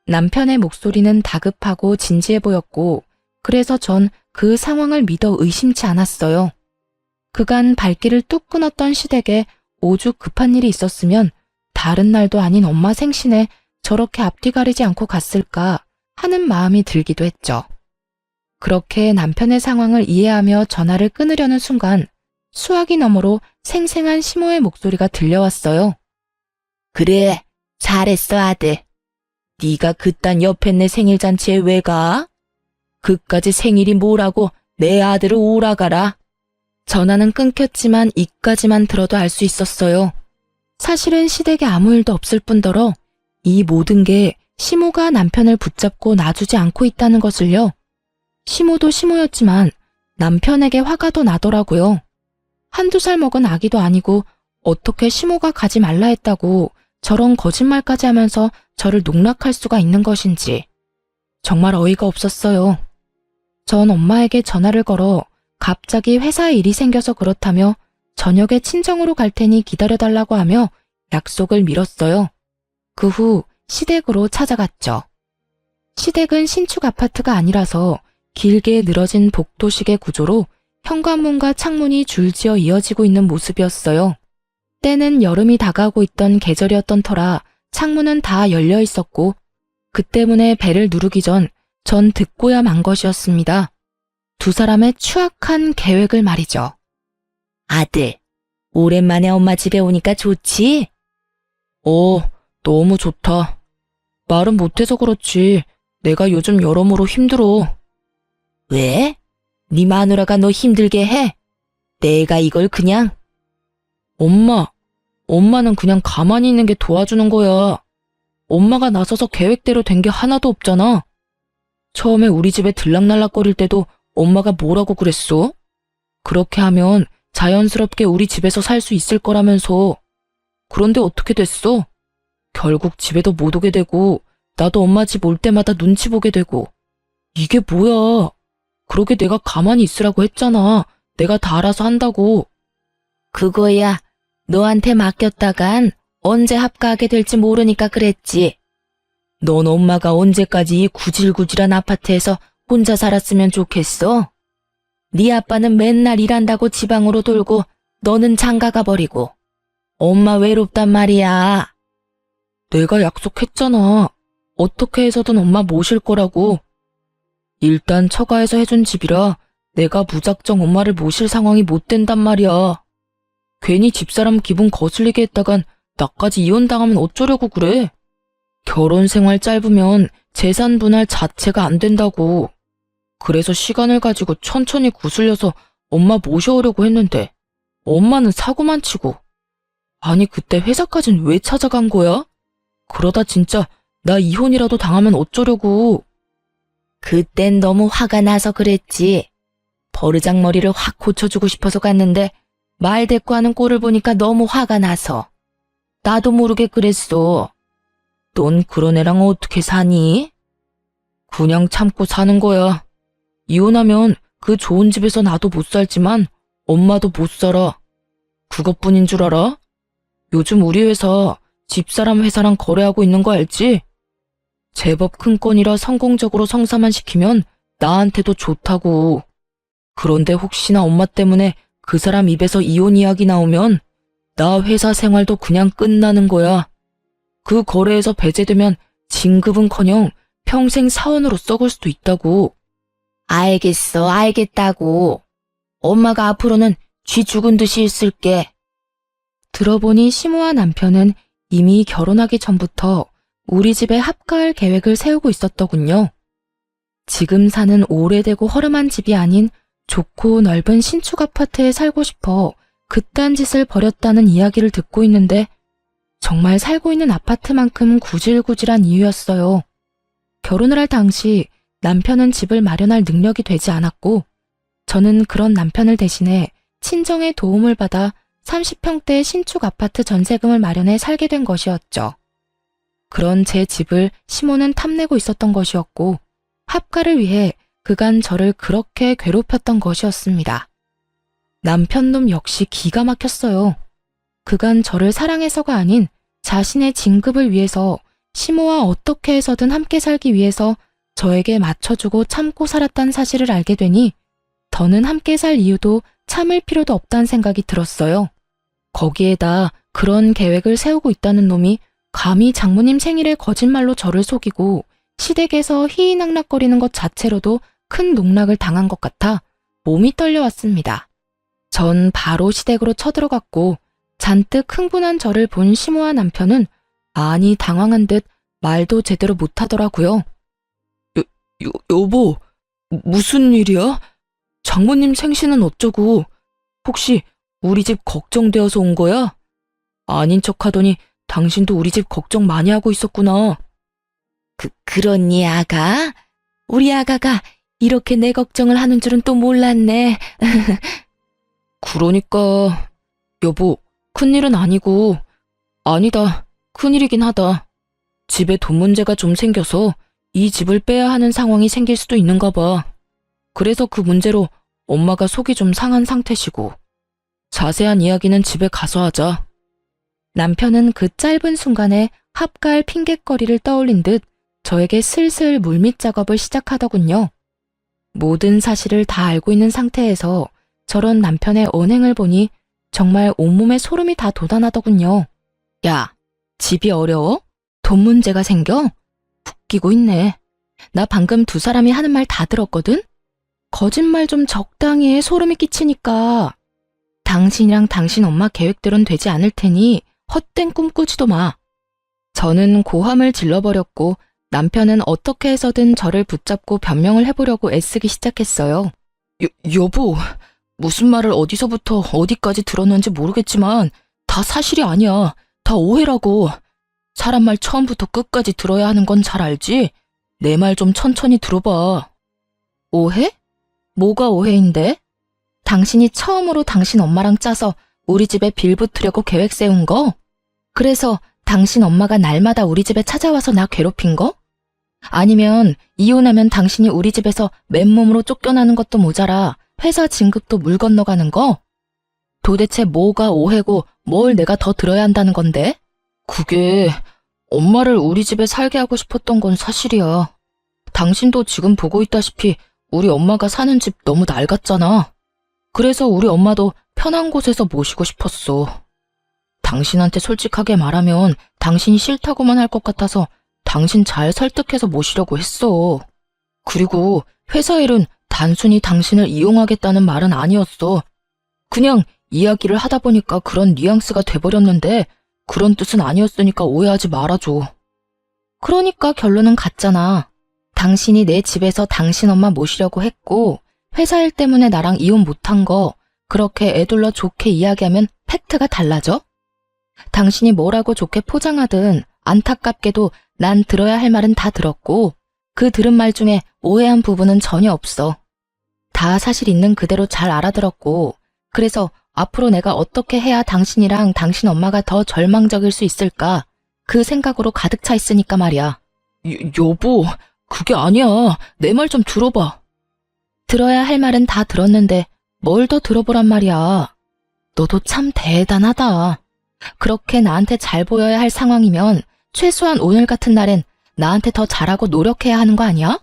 남편의 목소리는 다급하고 진지해 보였고, 그래서 전 그 상황을 믿어 의심치 않았어요. 그간 발길을 뚝 끊었던 시댁에 오죽 급한 일이 있었으면 다른 날도 아닌 엄마 생신에 저렇게 앞뒤 가리지 않고 갔을까 하는 마음이 들기도 했죠. 그렇게 남편의 상황을 이해하며 전화를 끊으려는 순간 수화기 너머로 생생한 시모의 목소리가 들려왔어요. 그래, 잘했어 아들. 네가 그딴 옆에 생일 잔치에 왜 가? 그까지 생일이 뭐라고 내 아들을 오라가라. 전화는 끊겼지만 이까지만 들어도 알 수 있었어요. 사실은 시댁에 아무 일도 없을 뿐더러 이 모든 게 시모가 남편을 붙잡고 놔주지 않고 있다는 것을요. 시모도 시모였지만 남편에게 화가 더 나더라고요. 한두 살 먹은 아기도 아니고 어떻게 시모가 가지 말라 했다고 저런 거짓말까지 하면서 저를 농락할 수가 있는 것인지 정말 어이가 없었어요. 전 엄마에게 전화를 걸어 갑자기 회사에 일이 생겨서 그렇다며 저녁에 친정으로 갈 테니 기다려달라고 하며 약속을 미뤘어요. 그 후 시댁으로 찾아갔죠. 시댁은 신축 아파트가 아니라서 길게 늘어진 복도식의 구조로 현관문과 창문이 줄지어 이어지고 있는 모습이었어요. 때는 여름이 다가오고 있던 계절이었던 터라 창문은 다 열려 있었고 그 때문에 벨을 누르기 전 듣고야 만 것이었습니다. 두 사람의 추악한 계획을 말이죠. 아들, 오랜만에 엄마 집에 오니까 좋지? 너무 좋다. 말은 못해서 그렇지. 내가 요즘 여러모로 힘들어. 왜? 네 마누라가 너 힘들게 해? 내가 이걸 그냥... 엄마는 그냥 가만히 있는 게 도와주는 거야. 엄마가 나서서 계획대로 된 게 하나도 없잖아. 처음에 우리 집에 들락날락거릴 때도 엄마가 뭐라고 그랬어? 그렇게 하면 자연스럽게 우리 집에서 살 수 있을 거라면서. 그런데 어떻게 됐어? 결국 집에도 못 오게 되고 나도 엄마 집 올 때마다 눈치 보게 되고. 이게 뭐야? 그러게 내가 가만히 있으라고 했잖아. 내가 다 알아서 한다고. 그거야. 너한테 맡겼다간 언제 합가하게 될지 모르니까 그랬지. 넌 엄마가 언제까지 이 구질구질한 아파트에서 혼자 살았으면 좋겠어? 네 아빠는 맨날 일한다고 지방으로 돌고 너는 장가가 버리고. 엄마 외롭단 말이야. 내가 약속했잖아. 어떻게 해서든 엄마 모실 거라고. 일단 처가에서 해준 집이라 내가 무작정 엄마를 모실 상황이 못 된단 말이야. 괜히 집사람 기분 거슬리게 했다간 나까지 이혼당하면 어쩌려고 그래. 결혼 생활 짧으면 재산 분할 자체가 안 된다고. 그래서 시간을 가지고 천천히 구슬려서 엄마 모셔오려고 했는데 엄마는 사고만 치고. 아니 그때 회사까진 왜 찾아간 거야? 그러다 진짜 나 이혼이라도 당하면 어쩌려고. 그땐 너무 화가 나서 그랬지. 버르장머리를 확 고쳐주고 싶어서 갔는데 말 대꾸하는 꼴을 보니까 너무 화가 나서. 나도 모르게 그랬어. 넌 그런 애랑 어떻게 사니? 그냥 참고 사는 거야. 이혼하면 그 좋은 집에서 나도 못 살지만 엄마도 못 살아. 그것뿐인 줄 알아? 요즘 우리 회사 집사람 회사랑 거래하고 있는 거 알지? 제법 큰 건이라 성공적으로 성사만 시키면 나한테도 좋다고. 그런데 혹시나 엄마 때문에 그 사람 입에서 이혼 이야기 나오면 나 회사 생활도 그냥 끝나는 거야. 그 거래에서 배제되면 진급은커녕 평생 사원으로 썩을 수도 있다고. 알겠어, 알겠다고. 엄마가 앞으로는 쥐 죽은 듯이 있을게. 들어보니 시모와 남편은 이미 결혼하기 전부터 우리 집에 합가할 계획을 세우고 있었더군요. 지금 사는 오래되고 허름한 집이 아닌 좋고 넓은 신축 아파트에 살고 싶어 그딴 짓을 벌였다는 이야기를 듣고 있는데 정말 살고 있는 아파트만큼 구질구질한 이유였어요. 결혼을 할 당시 남편은 집을 마련할 능력이 되지 않았고 저는 그런 남편을 대신해 친정의 도움을 받아 30평대 신축 아파트 전세금을 마련해 살게 된 것이었죠. 그런 제 집을 시모는 탐내고 있었던 것이었고 합가를 위해 그간 저를 그렇게 괴롭혔던 것이었습니다. 남편놈 역시 기가 막혔어요. 그간 저를 사랑해서가 아닌 자신의 진급을 위해서 시모와 어떻게 해서든 함께 살기 위해서 저에게 맞춰주고 참고 살았다는 사실을 알게 되니 더는 함께 살 이유도 참을 필요도 없다는 생각이 들었어요. 거기에다 그런 계획을 세우고 있다는 놈이 감히 장모님 생일에 거짓말로 저를 속이고 시댁에서 희희낙낙거리는 것 자체로도 큰 농락을 당한 것 같아 몸이 떨려왔습니다. 전 바로 시댁으로 쳐들어갔고 잔뜩 흥분한 저를 본 시모와 남편은 많이 당황한 듯 말도 제대로 못하더라고요. 여보, 무슨 일이야? 장모님 생신은 어쩌고? 혹시 우리 집 걱정되어서 온 거야? 아닌 척 하더니 당신도 우리 집 걱정 많이 하고 있었구나. 그러니 아가? 우리 아가가 이렇게 내 걱정을 하는 줄은 또 몰랐네. 그러니까, 여보, 큰일은 아니고, 아니다, 큰일이긴 하다. 집에 돈 문제가 좀 생겨서 이 집을 빼야 하는 상황이 생길 수도 있는가 봐. 그래서 그 문제로 엄마가 속이 좀 상한 상태시고. 자세한 이야기는 집에 가서 하자. 남편은 그 짧은 순간에 합갈 핑곗거리를 떠올린 듯 저에게 슬슬 물밑 작업을 시작하더군요. 모든 사실을 다 알고 있는 상태에서 저런 남편의 언행을 보니 정말 온몸에 소름이 다 돋아나더군요. 야, 집이 어려워? 돈 문제가 생겨? 웃기고 있네. 나 방금 두 사람이 하는 말 다 들었거든? 거짓말 좀 적당히 해, 소름이 끼치니까. 당신이랑 당신 엄마 계획대로는 되지 않을 테니 헛된 꿈 꾸지도 마. 저는 고함을 질러버렸고 남편은 어떻게 해서든 저를 붙잡고 변명을 해보려고 애쓰기 시작했어요. 여보, 무슨 말을 어디서부터 어디까지 들었는지 모르겠지만 다 사실이 아니야. 다 오해라고. 사람 말 처음부터 끝까지 들어야 하는 건 잘 알지? 내 말 좀 천천히 들어봐. 오해? 뭐가 오해인데? 당신이 처음으로 당신 엄마랑 짜서 우리 집에 빌붙으려고 계획 세운 거? 그래서 당신 엄마가 날마다 우리 집에 찾아와서 나 괴롭힌 거? 아니면 이혼하면 당신이 우리 집에서 맨몸으로 쫓겨나는 것도 모자라 회사 진급도 물 건너가는 거? 도대체 뭐가 오해고 뭘 내가 더 들어야 한다는 건데? 그게 엄마를 우리 집에 살게 하고 싶었던 건 사실이야. 당신도 지금 보고 있다시피 우리 엄마가 사는 집 너무 낡았잖아. 그래서 우리 엄마도 편한 곳에서 모시고 싶었어. 당신한테 솔직하게 말하면 당신이 싫다고만 할 것 같아서 당신 잘 설득해서 모시려고 했어. 그리고 회사 일은 단순히 당신을 이용하겠다는 말은 아니었어. 그냥 이야기를 하다 보니까 그런 뉘앙스가 돼버렸는데 그런 뜻은 아니었으니까 오해하지 말아줘. 그러니까 결론은 같잖아. 당신이 내 집에서 당신 엄마 모시려고 했고 회사 일 때문에 나랑 이혼 못한 거 그렇게 애둘러 좋게 이야기하면 팩트가 달라져? 당신이 뭐라고 좋게 포장하든 안타깝게도 난 들어야 할 말은 다 들었고 그 들은 말 중에 오해한 부분은 전혀 없어. 다 사실 있는 그대로 잘 알아들었고 그래서 앞으로 내가 어떻게 해야 당신이랑 당신 엄마가 더 절망적일 수 있을까 그 생각으로 가득 차 있으니까 말이야. 여보, 그게 아니야. 내 말 좀 들어봐. 들어야 할 말은 다 들었는데 뭘 더 들어보란 말이야. 너도 참 대단하다. 그렇게 나한테 잘 보여야 할 상황이면 최소한 오늘 같은 날엔 나한테 더 잘하고 노력해야 하는 거 아니야?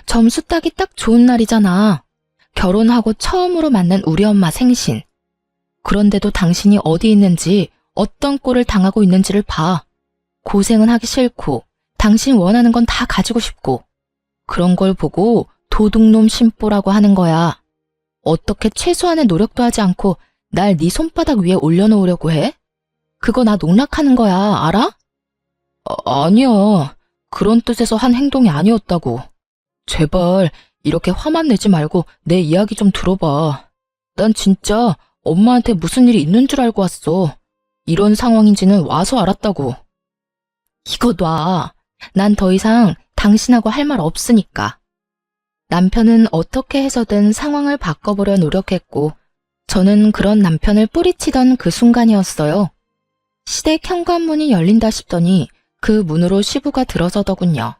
점수 따기 딱 좋은 날이잖아. 결혼하고 처음으로 만난 우리 엄마 생신. 그런데도 당신이 어디 있는지 어떤 꼴을 당하고 있는지를 봐. 고생은 하기 싫고 당신 원하는 건 다 가지고 싶고 그런 걸 보고 도둑놈 심보라고 하는 거야. 어떻게 최소한의 노력도 하지 않고 날 네 손바닥 위에 올려놓으려고 해? 그거 나 농락하는 거야, 알아? 아니야. 그런 뜻에서 한 행동이 아니었다고. 제발 이렇게 화만 내지 말고 내 이야기 좀 들어봐. 난 진짜 엄마한테 무슨 일이 있는 줄 알고 왔어. 이런 상황인지는 와서 알았다고. 이거 놔. 난 더 이상 당신하고 할 말 없으니까. 남편은 어떻게 해서든 상황을 바꿔보려 노력했고 저는 그런 남편을 뿌리치던 그 순간이었어요. 시댁 현관문이 열린다 싶더니 그 문으로 시부가 들어서더군요.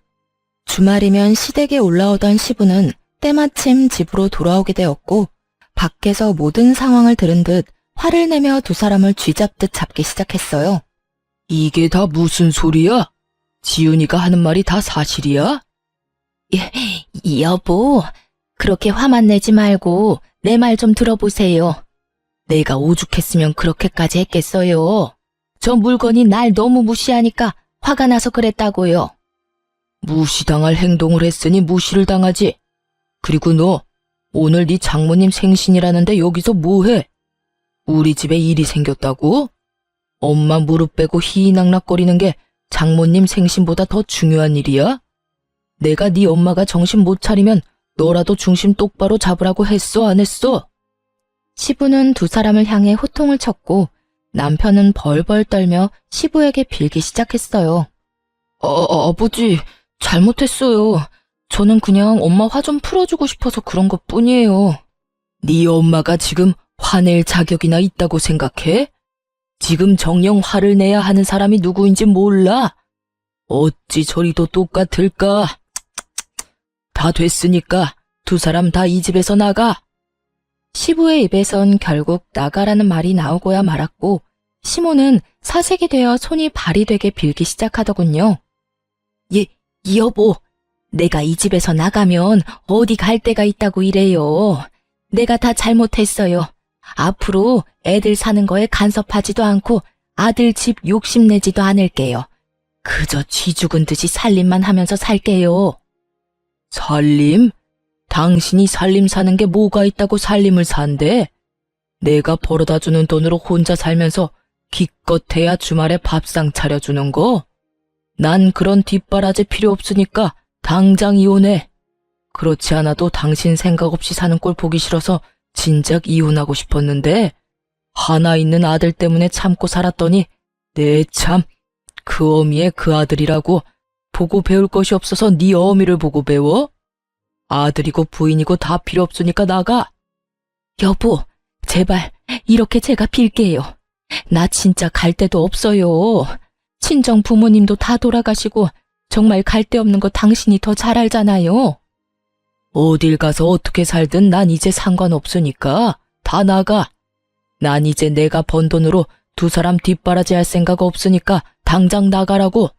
주말이면 시댁에 올라오던 시부는 때마침 집으로 돌아오게 되었고 밖에서 모든 상황을 들은 듯 화를 내며 두 사람을 쥐잡듯 잡기 시작했어요. 이게 다 무슨 소리야? 지은이가 하는 말이 다 사실이야? 여보, 그렇게 화만 내지 말고 내 말 좀 들어보세요. 내가 오죽했으면 그렇게까지 했겠어요. 저 물건이 날 너무 무시하니까 화가 나서 그랬다고요. 무시당할 행동을 했으니 무시를 당하지. 그리고 너 오늘 네 장모님 생신이라는데 여기서 뭐해? 우리 집에 일이 생겼다고? 엄마 무릎 빼고 희희낙낙거리는 게 장모님 생신보다 더 중요한 일이야? 내가 네 엄마가 정신 못 차리면 너라도 중심 똑바로 잡으라고 했어, 안 했어? 시부는 두 사람을 향해 호통을 쳤고 남편은 벌벌 떨며 시부에게 빌기 시작했어요. 아버지, 잘못했어요. 저는 그냥 엄마 화 좀 풀어주고 싶어서 그런 것 뿐이에요. 네 엄마가 지금 화낼 자격이나 있다고 생각해? 지금 정녕 화를 내야 하는 사람이 누구인지 몰라? 어찌 저리도 똑같을까? 다 됐으니까 두 사람 다 이 집에서 나가. 시부의 입에선 결국 나가라는 말이 나오고야 말았고 시모는 사색이 되어 손이 발이 되게 빌기 시작하더군요. 여보, 내가 이 집에서 나가면 어디 갈 데가 있다고 이래요. 내가 다 잘못했어요. 앞으로 애들 사는 거에 간섭하지도 않고 아들 집 욕심내지도 않을게요. 그저 쥐 죽은 듯이 살림만 하면서 살게요. 살림? 당신이 살림 사는 게 뭐가 있다고 살림을 산대? 내가 벌어다 주는 돈으로 혼자 살면서 기껏해야 주말에 밥상 차려주는 거? 난 그런 뒷바라지 필요 없으니까 당장 이혼해. 그렇지 않아도 당신 생각 없이 사는 꼴 보기 싫어서 진작 이혼하고 싶었는데 하나 있는 아들 때문에 참고 살았더니 내 참, 그 어미의 그 아들이라고 보고 배울 것이 없어서 네 어미를 보고 배워? 아들이고 부인이고 다 필요 없으니까 나가. 여보, 제발 이렇게 제가 빌게요. 나 진짜 갈 데도 없어요. 친정 부모님도 다 돌아가시고 정말 갈 데 없는 거 당신이 더 잘 알잖아요. 어딜 가서 어떻게 살든 난 이제 상관없으니까 다 나가. 난 이제 내가 번 돈으로 두 사람 뒷바라지 할 생각 없으니까 당장 나가라고.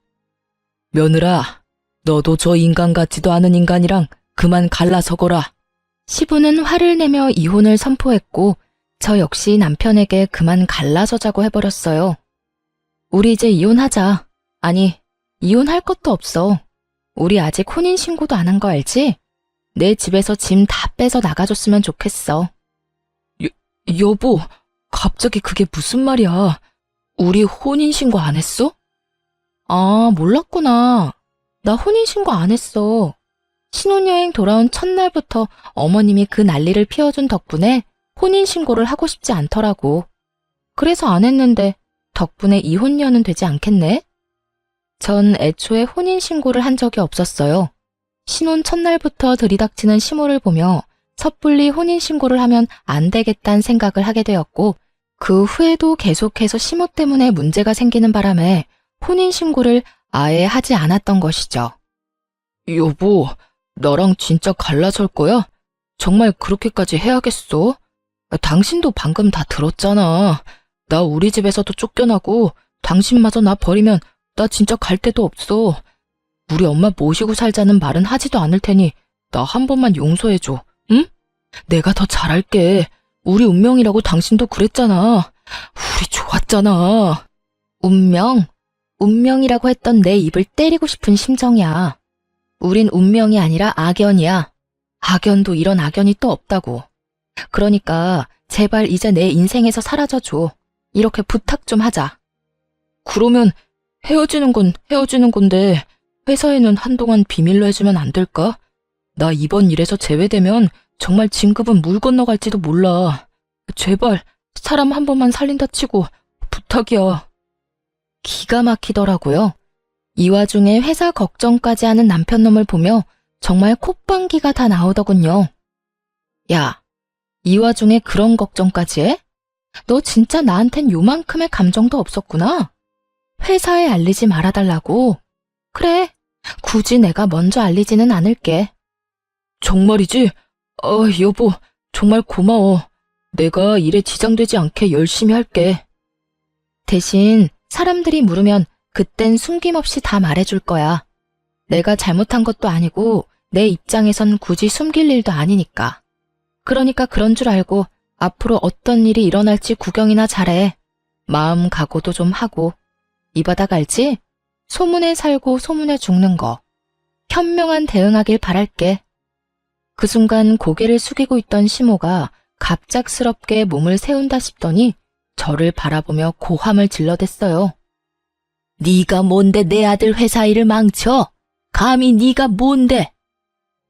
며느라, 너도 저 인간 같지도 않은 인간이랑 그만 갈라서거라. 시부는 화를 내며 이혼을 선포했고 저 역시 남편에게 그만 갈라서자고 해버렸어요. 우리 이제 이혼하자. 아니, 이혼할 것도 없어. 우리 아직 혼인신고도 안 한 거 알지? 내 집에서 짐 다 빼서 나가줬으면 좋겠어. 여보, 갑자기 그게 무슨 말이야? 우리 혼인신고 안 했어? 아, 몰랐구나. 나 혼인신고 안 했어. 신혼여행 돌아온 첫날부터 어머님이 그 난리를 피워준 덕분에 혼인신고를 하고 싶지 않더라고. 그래서 안 했는데 덕분에 이혼녀는 되지 않겠네? 전 애초에 혼인신고를 한 적이 없었어요. 신혼 첫날부터 들이닥치는 시모를 보며 섣불리 혼인신고를 하면 안 되겠다는 생각을 하게 되었고 그 후에도 계속해서 시모 때문에 문제가 생기는 바람에 혼인신고를 아예 하지 않았던 것이죠. 여보, 나랑 진짜 갈라설 거야? 정말 그렇게까지 해야겠어? 당신도 방금 다 들었잖아. 나 우리 집에서도 쫓겨나고 당신마저 나 버리면 나 진짜 갈 데도 없어. 우리 엄마 모시고 살자는 말은 하지도 않을 테니 나 한 번만 용서해줘, 응? 내가 더 잘할게. 우리 운명이라고 당신도 그랬잖아. 우리 좋았잖아. 운명? 운명이라고 했던 내 입을 때리고 싶은 심정이야. 우린 운명이 아니라 악연이야. 악연도 이런 악연이 또 없다고. 그러니까 제발 이제 내 인생에서 사라져줘. 이렇게 부탁 좀 하자. 그러면 헤어지는 건 헤어지는 건데 회사에는 한동안 비밀로 해주면 안 될까? 나 이번 일에서 제외되면 정말 진급은 물 건너갈지도 몰라. 제발 사람 한 번만 살린다 치고 부탁이야. 기가 막히더라고요. 이 와중에 회사 걱정까지 하는 남편 놈을 보며 정말 콧방귀가 다 나오더군요. 야, 이 와중에 그런 걱정까지 해? 너 진짜 나한텐 요만큼의 감정도 없었구나. 회사에 알리지 말아달라고. 그래, 굳이 내가 먼저 알리지는 않을게. 정말이지? 여보, 정말 고마워. 내가 일에 지장되지 않게 열심히 할게. 대신 사람들이 물으면 그땐 숨김없이 다 말해줄 거야. 내가 잘못한 것도 아니고 내 입장에선 굳이 숨길 일도 아니니까. 그러니까 그런 줄 알고 앞으로 어떤 일이 일어날지 구경이나 잘해. 마음 각오도 좀 하고. 이 바닥 알지? 소문에 살고 소문에 죽는 거. 현명한 대응하길 바랄게. 그 순간 고개를 숙이고 있던 시모가 갑작스럽게 몸을 세운다 싶더니 저를 바라보며 고함을 질러댔어요. 네가 뭔데 내 아들 회사 일을 망쳐? 감히 네가 뭔데?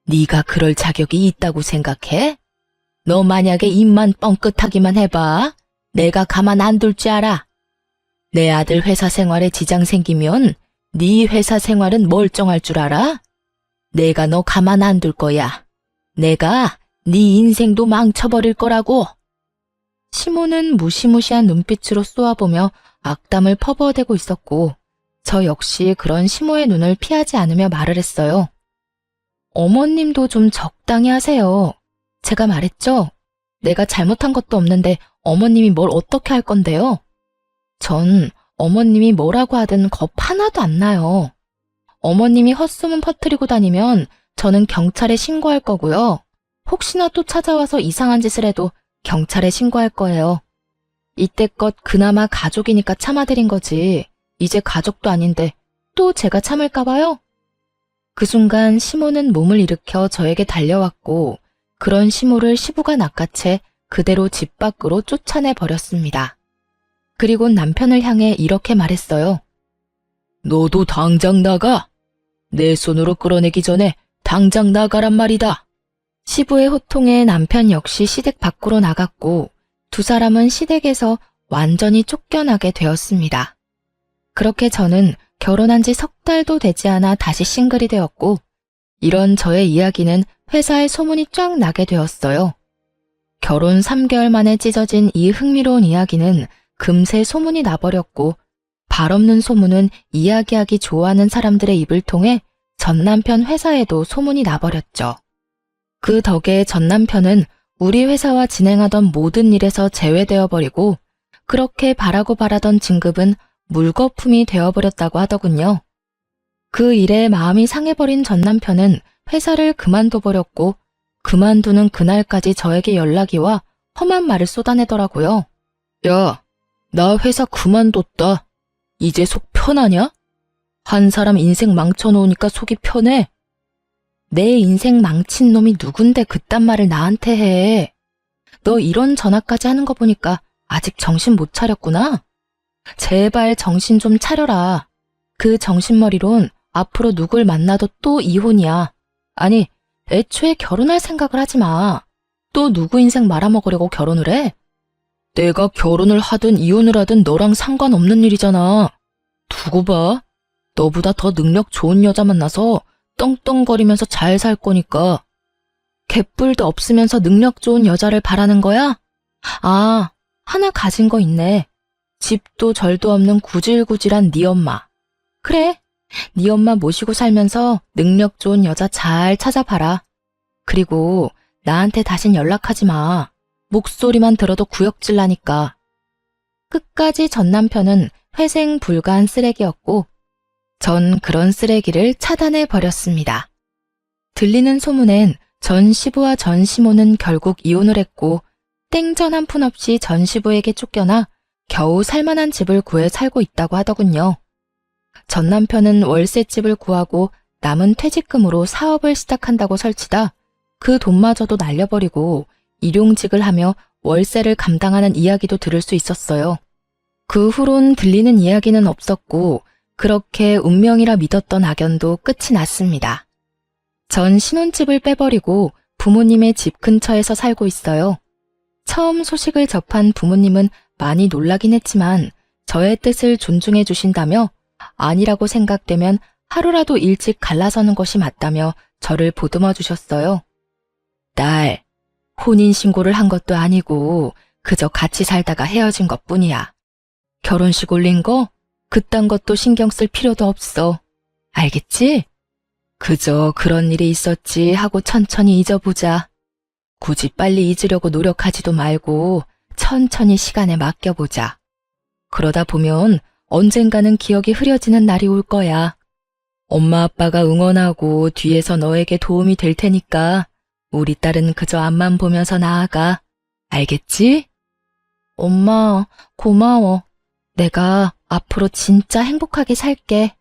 네가 그럴 자격이 있다고 생각해? 너 만약에 입만 뻥끗하기만 해봐. 내가 가만 안 둘 줄 알아. 내 아들 회사 생활에 지장 생기면 네 회사 생활은 멀쩡할 줄 알아? 내가 너 가만 안 둘 거야. 내가 네 인생도 망쳐버릴 거라고. 시모는 무시무시한 눈빛으로 쏘아보며 악담을 퍼부어대고 있었고 저 역시 그런 시모의 눈을 피하지 않으며 말을 했어요. 어머님도 좀 적당히 하세요. 제가 말했죠? 내가 잘못한 것도 없는데 어머님이 뭘 어떻게 할 건데요? 전 어머님이 뭐라고 하든 겁 하나도 안 나요. 어머님이 헛소문 퍼뜨리고 다니면 저는 경찰에 신고할 거고요. 혹시나 또 찾아와서 이상한 짓을 해도 경찰에 신고할 거예요. 이때껏 그나마 가족이니까 참아드린 거지. 이제 가족도 아닌데 또 제가 참을까 봐요? 그 순간 시모는 몸을 일으켜 저에게 달려왔고 그런 시모를 시부가 낚아채 그대로 집 밖으로 쫓아내 버렸습니다. 그리고 남편을 향해 이렇게 말했어요. 너도 당장 나가. 내 손으로 끌어내기 전에 당장 나가란 말이다. 시부의 호통에 남편 역시 시댁 밖으로 나갔고 두 사람은 시댁에서 완전히 쫓겨나게 되었습니다. 그렇게 저는 결혼한 지 석 달도 되지 않아 다시 싱글이 되었고 이런 저의 이야기는 회사에 소문이 쫙 나게 되었어요. 결혼 3개월 만에 찢어진 이 흥미로운 이야기는 금세 소문이 나버렸고 발 없는 소문은 이야기하기 좋아하는 사람들의 입을 통해 전 남편 회사에도 소문이 나버렸죠. 그 덕에 전 남편은 우리 회사와 진행하던 모든 일에서 제외되어 버리고 그렇게 바라고 바라던 진급은 물거품이 되어버렸다고 하더군요. 그 일에 마음이 상해버린 전 남편은 회사를 그만둬버렸고 그만두는 그날까지 저에게 연락이 와 험한 말을 쏟아내더라고요. 야, 나 회사 그만뒀다. 이제 속 편하냐? 한 사람 인생 망쳐놓으니까 속이 편해. 내 인생 망친 놈이 누군데 그딴 말을 나한테 해. 너 이런 전화까지 하는 거 보니까 아직 정신 못 차렸구나. 제발 정신 좀 차려라. 그 정신머리론 앞으로 누굴 만나도 또 이혼이야. 아니, 애초에 결혼할 생각을 하지 마. 또 누구 인생 말아먹으려고 결혼을 해? 내가 결혼을 하든 이혼을 하든 너랑 상관없는 일이잖아. 두고 봐. 너보다 더 능력 좋은 여자 만나서 떵떵거리면서 잘 살 거니까. 개뿔도 없으면서 능력 좋은 여자를 바라는 거야? 아, 하나 가진 거 있네. 집도 절도 없는 구질구질한 네 엄마. 그래, 네 엄마 모시고 살면서 능력 좋은 여자 잘 찾아봐라. 그리고 나한테 다신 연락하지 마. 목소리만 들어도 구역질 나니까. 끝까지 전 남편은 회생 불가한 쓰레기였고 전 그런 쓰레기를 차단해 버렸습니다. 들리는 소문엔 전 시부와 전 시모는 결국 이혼을 했고 땡전 한 푼 없이 전 시부에게 쫓겨나 겨우 살만한 집을 구해 살고 있다고 하더군요. 전 남편은 월세집을 구하고 남은 퇴직금으로 사업을 시작한다고 설치다 그 돈마저도 날려버리고 일용직을 하며 월세를 감당하는 이야기도 들을 수 있었어요. 그 후론 들리는 이야기는 없었고 그렇게 운명이라 믿었던 악연도 끝이 났습니다. 전 신혼집을 빼버리고 부모님의 집 근처에서 살고 있어요. 처음 소식을 접한 부모님은 많이 놀라긴 했지만 저의 뜻을 존중해 주신다며 아니라고 생각되면 하루라도 일찍 갈라서는 것이 맞다며 저를 보듬어 주셨어요. 딸, 혼인신고를 한 것도 아니고 그저 같이 살다가 헤어진 것뿐이야. 결혼식 올린 거? 그딴 것도 신경 쓸 필요도 없어. 알겠지? 그저 그런 일이 있었지 하고 천천히 잊어보자. 굳이 빨리 잊으려고 노력하지도 말고 천천히 시간에 맡겨보자. 그러다 보면 언젠가는 기억이 흐려지는 날이 올 거야. 엄마 아빠가 응원하고 뒤에서 너에게 도움이 될 테니까 우리 딸은 그저 앞만 보면서 나아가. 알겠지? 엄마, 고마워. 내가 앞으로 진짜 행복하게 살게.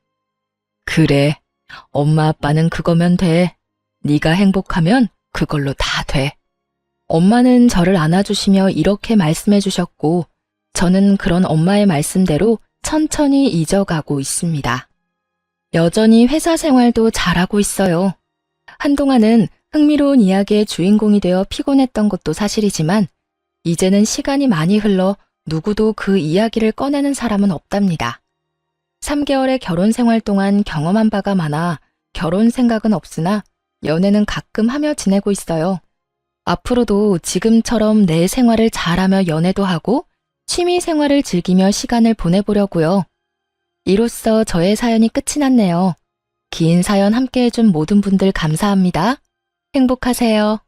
그래. 엄마 아빠는 그거면 돼. 네가 행복하면 그걸로 다 돼. 엄마는 저를 안아주시며 이렇게 말씀해 주셨고 저는 그런 엄마의 말씀대로 천천히 잊어가고 있습니다. 여전히 회사 생활도 잘하고 있어요. 한동안은 흥미로운 이야기의 주인공이 되어 피곤했던 것도 사실이지만 이제는 시간이 많이 흘러 누구도 그 이야기를 꺼내는 사람은 없답니다. 3개월의 결혼 생활 동안 경험한 바가 많아 결혼 생각은 없으나 연애는 가끔 하며 지내고 있어요. 앞으로도 지금처럼 내 생활을 잘하며 연애도 하고 취미 생활을 즐기며 시간을 보내보려고요. 이로써 저의 사연이 끝이 났네요. 긴 사연 함께 해준 모든 분들 감사합니다. 행복하세요.